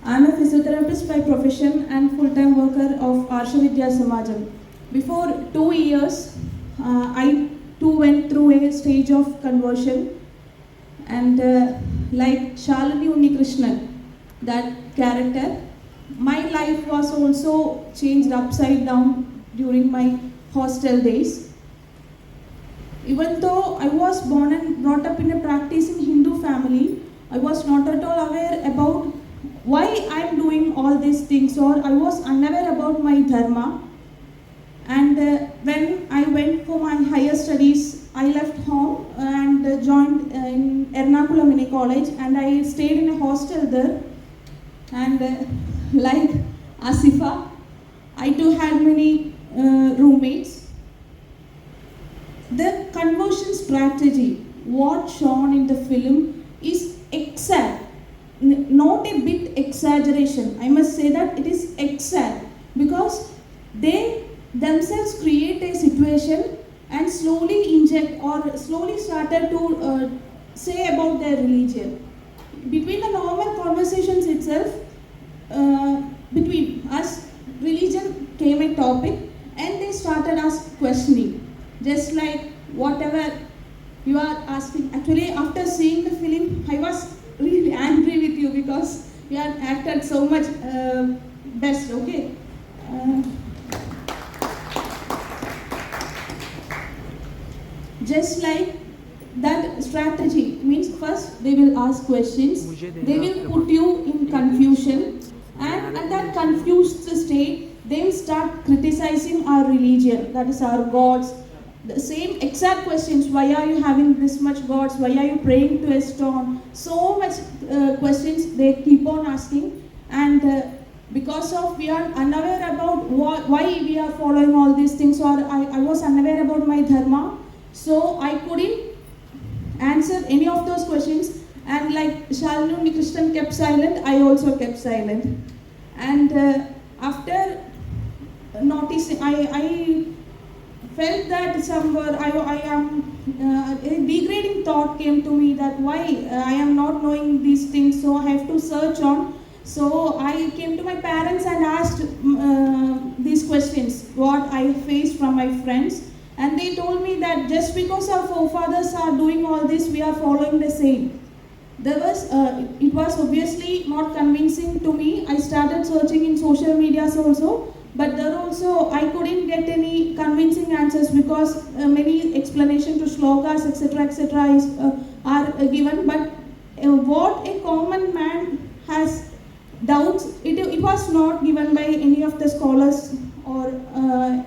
I'm a physiotherapist by profession and full-time worker of Arsha Vidya Samajam. Before 2 years, I too went through a stage of conversion, and like Shalini Unnikrishnan, that character, my life was also changed upside down during my hostel days. Even though I was born and brought up in a practicing Hindu family, I was not at all aware about why I am doing all these things, or I was unaware about my dharma. And when I went for my higher studies, I left home and joined in Ernakulam in a college, and I stayed in a hostel there. And like Asifa, I too had many roommates. The conversion strategy, what shown in the film, is exact. Not a bit exaggeration. I must say that it is exact, because they themselves create a situation and slowly inject or slowly started to say about their religion. Between the normal conversations itself, between us, religion came a topic, and they started us questioning. Just like whatever you are asking. Actually, after seeing the film, I was really angry with you because you have acted so much best, okay? Just like that strategy means, first they will ask questions, they will put you in confusion, and at that confused state, they will start criticizing our religion, that is our gods. The same exact questions, why are you having this much gods, why are you praying to a stone, so much questions they keep on asking. And because of we are unaware about why we are following all these things, or I was unaware about my dharma, so I couldn't answer any of those questions. And like Shalini Unnikrishnan kept silent, I also kept silent. And after noticing, I felt that somewhere I am a degrading thought came to me, that why I am not knowing these things, so I have to search on. So I came to my parents and asked these questions, what I faced from my friends, and they told me that just because our forefathers are doing all this, we are following the same. It was obviously not convincing to me. I started searching in social medias also, but there also I couldn't get any convincing answers, because many explanations to shlokas, etc., are given. But what a common man has doubts, it was not given by any of the scholars, or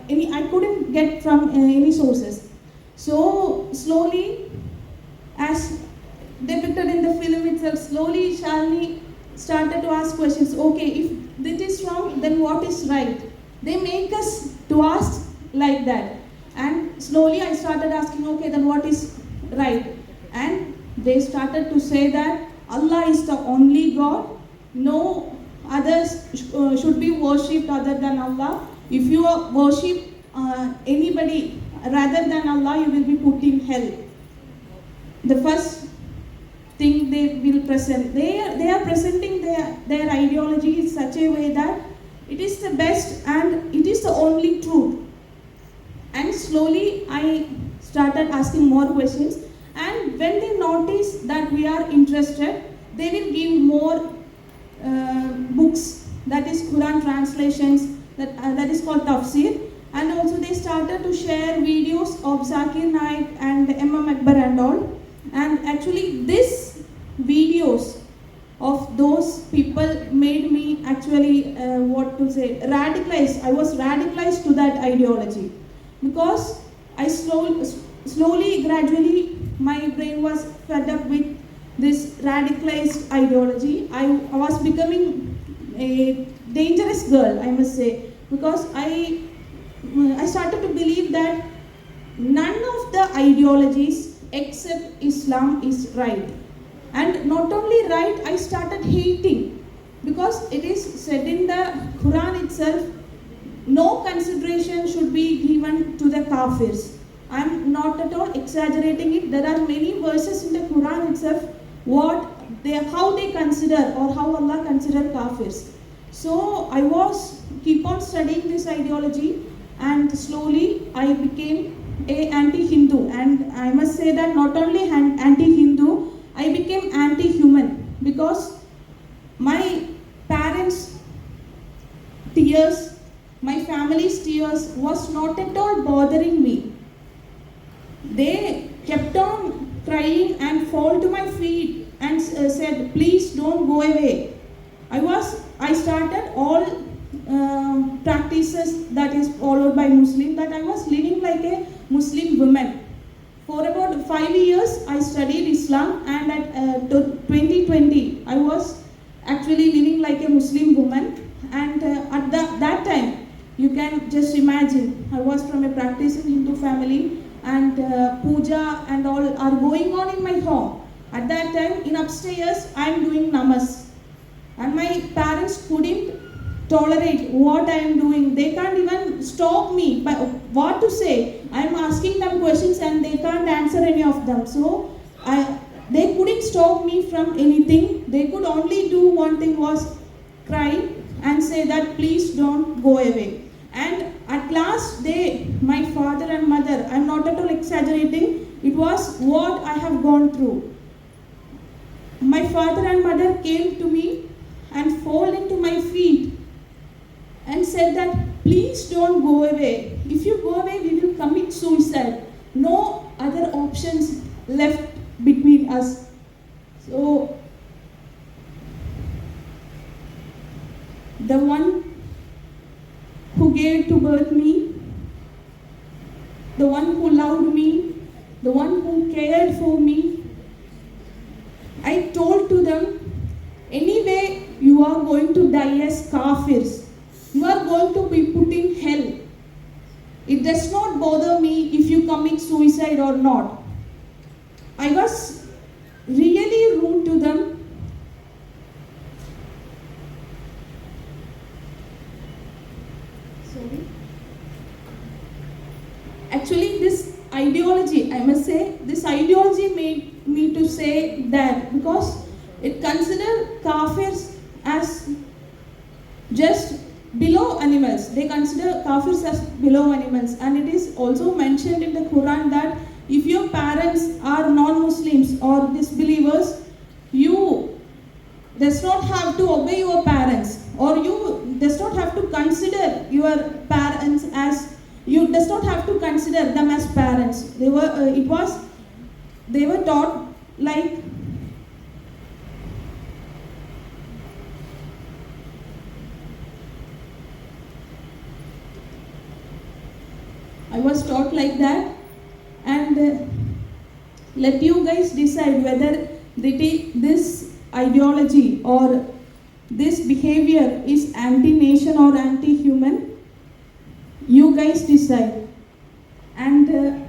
any. I couldn't get from any sources. So slowly, as depicted in the film itself, slowly Shalini started to ask questions. Okay, if this is wrong, then what is right? They make us to ask like that. And slowly I started asking, okay, then what is right? And they started to say that Allah is the only God. No others should be worshipped other than Allah. If you worship anybody rather than Allah, you will be put in hell. The first thing they will present, they are presenting their ideology in such a way that it is the best and it is the only truth. And slowly I started asking more questions, and when they notice that we are interested, they will give more books, that is Quran translations, that is called tafsir. And also they started to share videos of Zakir Naik and MM Akbar and all. And actually these videos of those people made me actually, radicalized. I was radicalized to that ideology, because I slowly, gradually, my brain was fed up with this radicalized ideology. I was becoming a dangerous girl, I must say, because I started to believe that none of the ideologies except Islam is right. And not only right, I started hating, because it is said in the Quran itself, no consideration should be given to the kafirs. I am not at all exaggerating it. There are many verses in the Quran itself what how they consider or how Allah consider kafirs. So I was keep on studying this ideology, and slowly I became a anti-Hindu, and I must say that not only anti-Hindu, I became anti-human, because my parents' tears, my family's tears was not at all bothering me. They kept on crying and fall to my feet and said, please don't go away. I started all practices that is followed by Muslim, that I was living like a Muslim woman. For about 5 years I studied Islam, and at 2020 I was actually living like a Muslim woman. And at that time, you can just imagine, I was from a practicing Hindu family, and puja and all are going on in my home. At that time, in upstairs, I am doing namas, and my parents couldn't tolerate what I am doing. They can't even stop me by what to say. I am asking them questions and they can't answer any of them. So they couldn't stop me from anything. They could only do one thing, was cry and say that please don't go away. And at last day, my father and mother, I am not at all exaggerating, it was what I have gone through. My father and mother came to me and fall into my feet and said that please don't go away. If you go away, we will commit suicide. No other options left between us. So the one who gave to birth me, the one who loved me, the one who cared for me, I told to them, anyway you are going to die as kafirs. You are going to be put in hell. It does not bother me if you commit suicide or not. I was really rude to them. Sorry. Actually, this ideology, I must say, this ideology made me to say that, because it considered kafirs as just below animals. They consider kafirs as below animals, and it is also mentioned in the Quran that if your parents are non-Muslims or disbelievers, you does not have to obey your parents, or you does not have to consider your parents as, you does not have to consider them as parents. They were taught like I was taught like that, and let you guys decide whether this ideology or this behavior is anti-nation or anti-human. You guys decide. And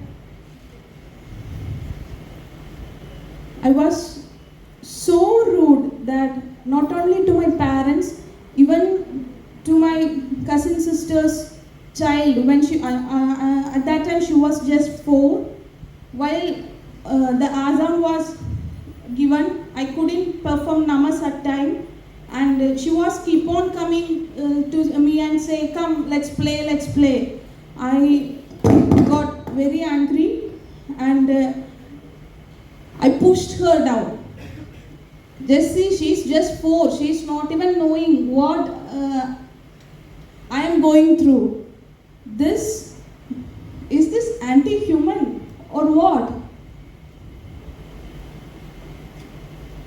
I was so rude that not only to my parents, even to my cousin sister's child, when she at that time she was just 4, while the azan was given, I couldn't perform namas at time, and she was keep on coming to me and say, come, let's play. I got very angry, and I pushed her down. Just see, she's just 4, she's not even knowing what I am going through. Is this anti-human or what?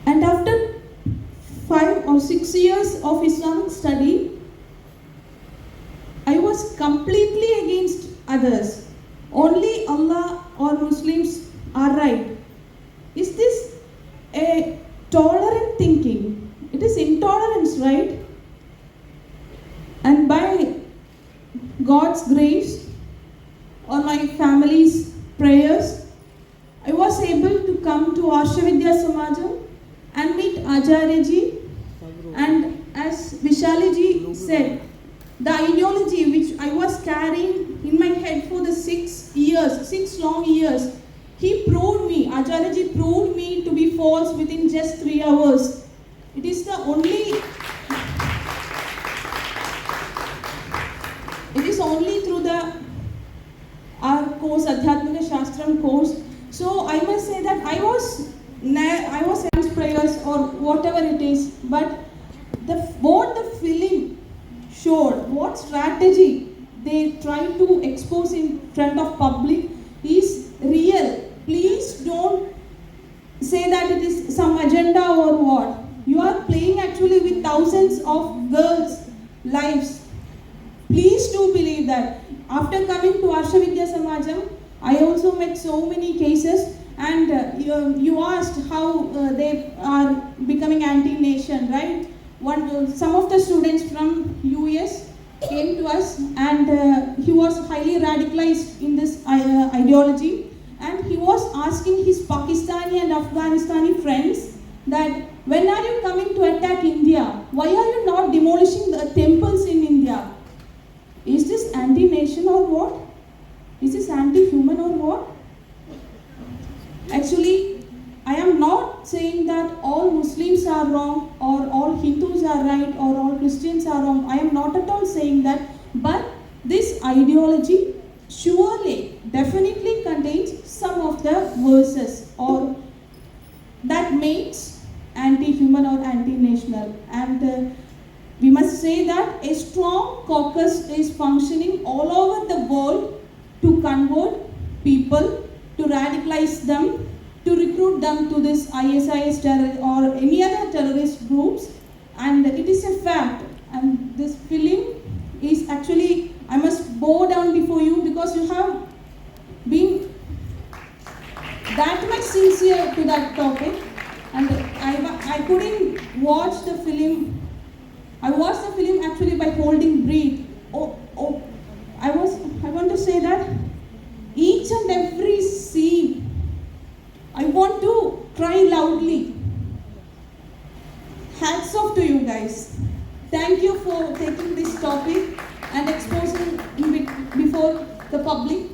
And after 5 or 6 years of Islamic study, I was completely against others. Only Allah or Muslims are right. Is this a tolerant thinking? It is intolerance, right? And by God's grace or my family's prayers, I was able to come to Arshavidya Samajam and meet Acharya-ji. And as Vishali-ji said, the ideology which I was carrying in my head for the 6 long years, He proved me, Acharyaji proved me to be false within just 3 hours. It is only through our course, Adhyatmika Shastram course. So I must say that I was against prayers or whatever it is, but what the film showed, what strategy they try to expose in front of public is real. Please don't say that it is some agenda or what. You are playing actually with thousands of girls' lives. Please do believe that. After coming to Arsha Vidya Samajam, I also met so many cases, and you asked how they are becoming anti-nation, right? Some of the students from US came to us, and he was highly radicalized in this ideology, and he was asking his Pakistani and Afghanistani friends that when are you coming to attack India? Why are you not demolishing the temples in India? Is this anti-nation or what? Is this anti-human or what? Actually, I am not saying that all Muslims are wrong or all Hindus are right or all Christians are wrong. I am not at all saying that. But this ideology surely, definitely contains some of the verses or that makes anti-human or anti-national. And we must say that a strong caucus is functioning all over the world to convert people, to radicalize them, to recruit them to this ISIS terror or any other terrorist groups, and it is a fact. And this film is actually, I must bow down before you because you have been that much sincere to that topic, and I couldn't watch the film. I watched the film actually by holding breath. I want to say that each and every scene, I want to cry loudly. Hats off to you guys. Thank you for taking this topic and exposing it before the public.